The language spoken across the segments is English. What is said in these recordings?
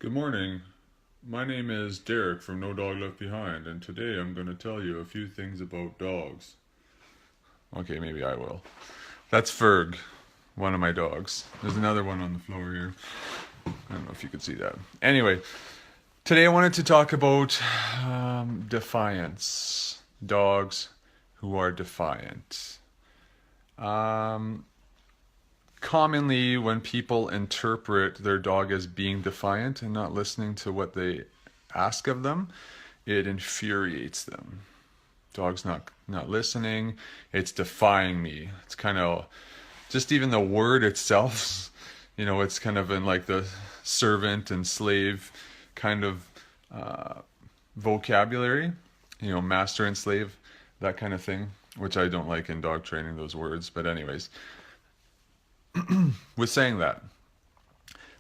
Good morning. My name is Derek from No Dog Left Behind, and today I'm going to tell you a few things about dogs. Okay, maybe I will. That's Ferg, one of my dogs. There's another one on the floor here. I don't know if you could see that. Anyway, today I wanted to talk about defiance. Dogs who are defiant. Um, Commonly, when people interpret their dog as being defiant and not listening to what they ask of them, it infuriates them. Dog's not listening, it's defying me. It's kind of just even the word itself, it's kind of in like the servant and slave kind of vocabulary, master and slave, that kind of thing, which I don't like in dog training, those words. But anyways, with saying that,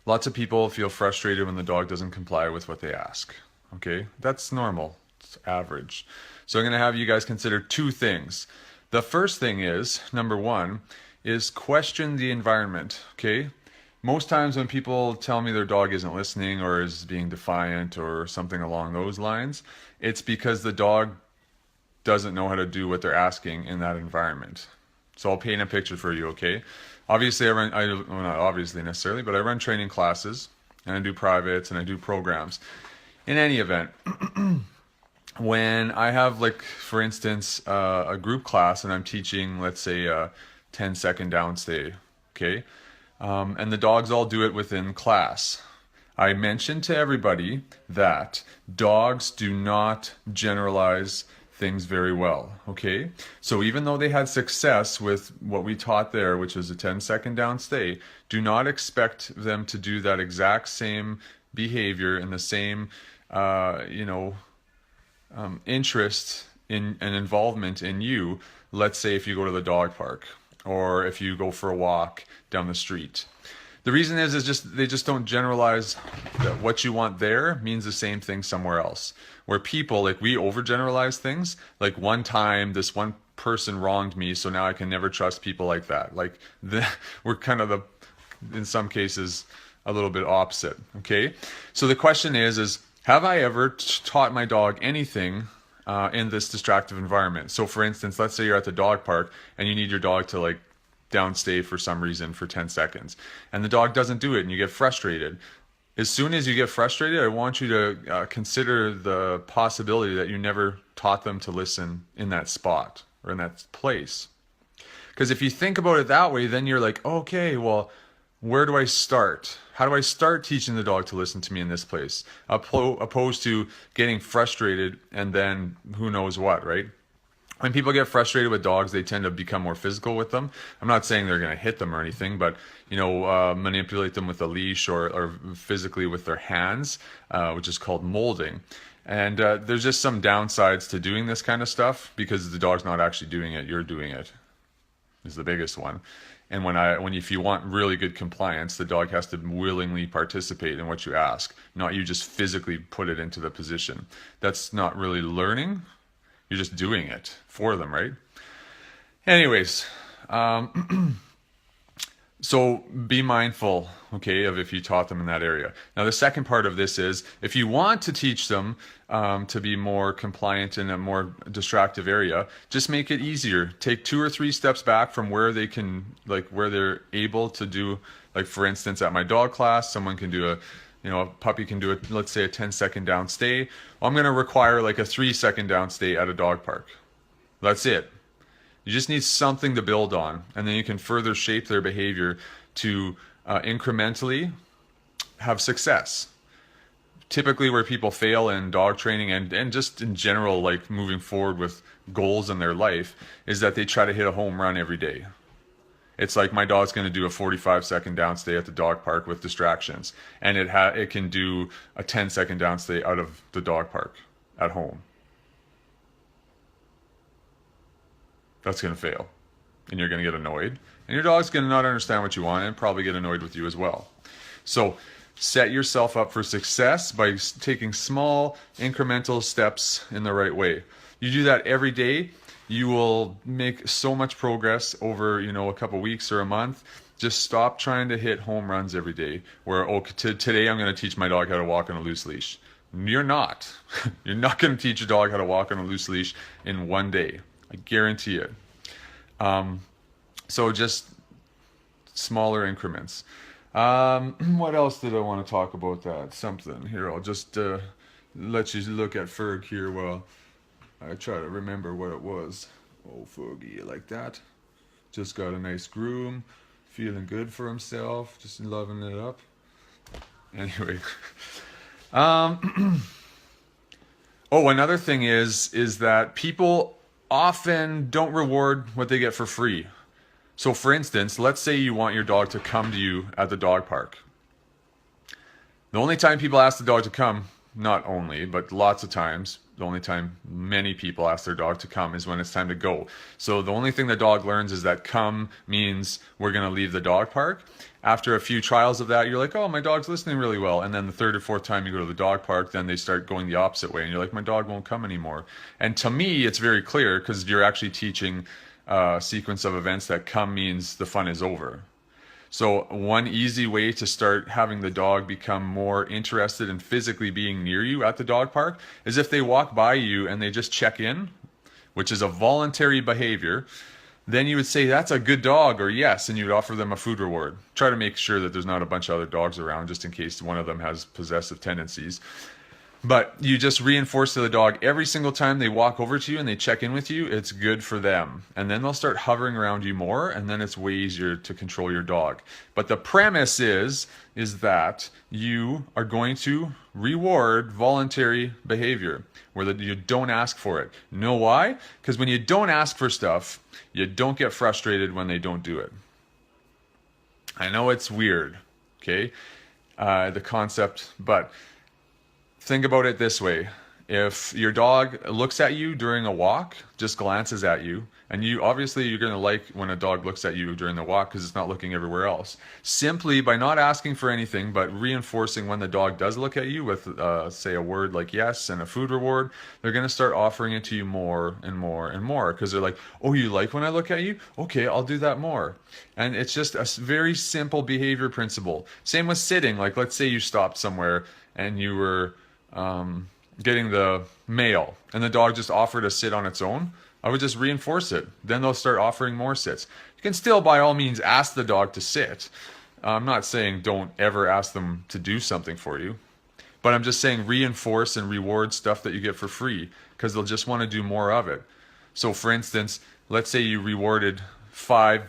lots of people feel frustrated when the dog doesn't comply with what they ask. Okay, that's normal, it's average. So I'm going to have you guys consider two things. The first thing is, number one, is question the environment. Okay, most times when people tell me their dog isn't listening or is being defiant or something along those lines, it's because the dog doesn't know how to do what they're asking in that environment. So I'll paint a picture for you, okay? Obviously, well, not obviously necessarily, but I run training classes and I do privates and I do programs. In any event, when I have, like, for instance, a group class and I'm teaching, let's say, a 10-second downstay, okay? And the dogs all do it within class. I mentioned to everybody that dogs do not generalize things very well, okay? So even though they had success with what we taught there, which was a 10-second downstay, do not expect them to do that exact same behavior and the same, interest in and involvement in you. Let's say if you go to the dog park or if you go for a walk down the street. The reason is just they just don't generalize that what you want there means the same thing somewhere else. Where people, like, we overgeneralize things. Like, one time this one person wronged me, so now I can never trust people like that. Like, we're kind of in some cases, a little bit opposite. Okay, so the question is have I ever taught my dog anything in this distractive environment? So, for instance, let's say you're at the dog park and you need your dog to, like, downstay for some reason for 10 seconds and the dog doesn't do it and you get frustrated. As soon as you get frustrated, I want you to consider the possibility that you never taught them to listen in that spot or in that place. Because if you think about it that way, then you're like, okay, well, where do I start? How do I start teaching the dog to listen to me in this place? Opposed to getting frustrated and then who knows what, right? When people get frustrated with dogs, they tend to become more physical with them. I'm not saying they're going to hit them or anything, but manipulate them with a leash or physically with their hands, which is called molding. And there's just some downsides to doing this kind of stuff because the dog's not actually doing it; you're doing it. Is the biggest one. And if you want really good compliance, the dog has to willingly participate in what you ask, not you just physically put it into the position. That's not really learning. You're just doing it for them, right? Anyways, so be mindful, okay, of if you taught them in that area. Now, the second part of this is if you want to teach them to be more compliant in a more distractive area, just make it easier. Take 2 or 3 steps back from where they can, like, where they're able to do, like, for instance, at my dog class, someone can do a puppy can do let's say a 10-second downstay. Well, I'm going to require like a 3-second downstay at a dog park. That's it. You just need something to build on, and then you can further shape their behavior to incrementally have success. Typically where people fail in dog training and just in general, like moving forward with goals in their life, is that they try to hit a home run every day. It's like my dog's going to do a 45-second downstay at the dog park with distractions, and it can do a 10-second downstay out of the dog park at home. That's going to fail, and you're going to get annoyed, and your dog's going to not understand what you want and probably get annoyed with you as well. So set yourself up for success by taking small incremental steps in the right way. You do that every day, you will make so much progress over, a couple weeks or a month. Just stop trying to hit home runs every day. Where, oh, today I'm going to teach my dog how to walk on a loose leash. You're not. You're not going to teach your dog how to walk on a loose leash in one day. I guarantee it. So just smaller increments. What else did I want to talk about that? Something. Here, I'll just let you look at Ferg here while I try to remember what it was. Oh, Fergie, you like that? Just got a nice groom. Feeling good for himself. Just loving it up. Anyway. Oh, another thing is that people often don't reward what they get for free. So for instance, let's say you want your dog to come to you at the dog park. The only time people ask the dog to come, not only, but lots of times, the only time many people ask their dog to come is when it's time to go. So the only thing the dog learns is that come means we're going to leave the dog park. After a few trials of that, you're like, oh, my dog's listening really well. And then the third or fourth time you go to the dog park, then they start going the opposite way. And you're like, my dog won't come anymore. And to me, it's very clear because you're actually teaching a sequence of events that come means the fun is over. So one easy way to start having the dog become more interested in physically being near you at the dog park is if they walk by you and they just check in, which is a voluntary behavior, then you would say, that's a good dog, or yes, and you would offer them a food reward. Try to make sure that there's not a bunch of other dogs around just in case one of them has possessive tendencies. But you just reinforce to the dog every single time they walk over to you and they check in with you, it's good for them. And then they'll start hovering around you more, and then it's way easier to control your dog. But the premise is that you are going to reward voluntary behavior, where you don't ask for it. You know why? Because when you don't ask for stuff, you don't get frustrated when they don't do it. I know it's weird, okay? The concept, but think about it this way. If your dog looks at you during a walk, just glances at you, and you're going to like when a dog looks at you during the walk because it's not looking everywhere else. Simply by not asking for anything, but reinforcing when the dog does look at you with, say, a word like yes and a food reward, they're going to start offering it to you more and more and more because they're like, oh, you like when I look at you? Okay, I'll do that more. And it's just a very simple behavior principle. Same with sitting. Like, let's say you stopped somewhere and you were getting the mail and the dog just offered to sit on its own. I would just reinforce it. Then they'll start offering more sits. You can still by all means ask the dog to sit. I'm not saying don't ever ask them to do something for you, but I'm just saying reinforce and reward stuff that you get for free because they'll just want to do more of it. So for instance, let's say you rewarded 5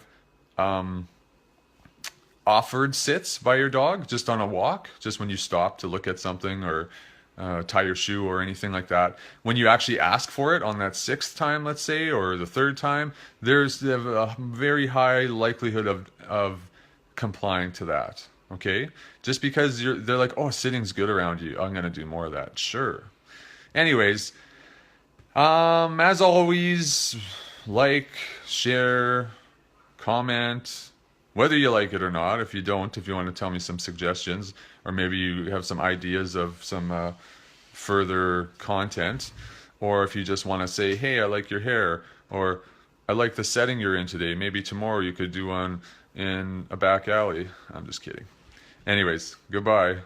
offered sits by your dog just on a walk, just when you stop to look at something or tie your shoe or anything like that. When you actually ask for it on that 6th time, let's say, or the 3rd time, there's a very high likelihood of complying to that. Okay, just because they're like, oh, sitting's good around you, I'm gonna do more of that. Sure. Anyways, as always, like, share, comment. Whether you like it or not. If you don't, if you want to tell me some suggestions, or maybe you have some ideas of some further content, or if you just want to say, hey, I like your hair, or I like the setting you're in today. Maybe tomorrow you could do one in a back alley. I'm just kidding. Anyways, goodbye.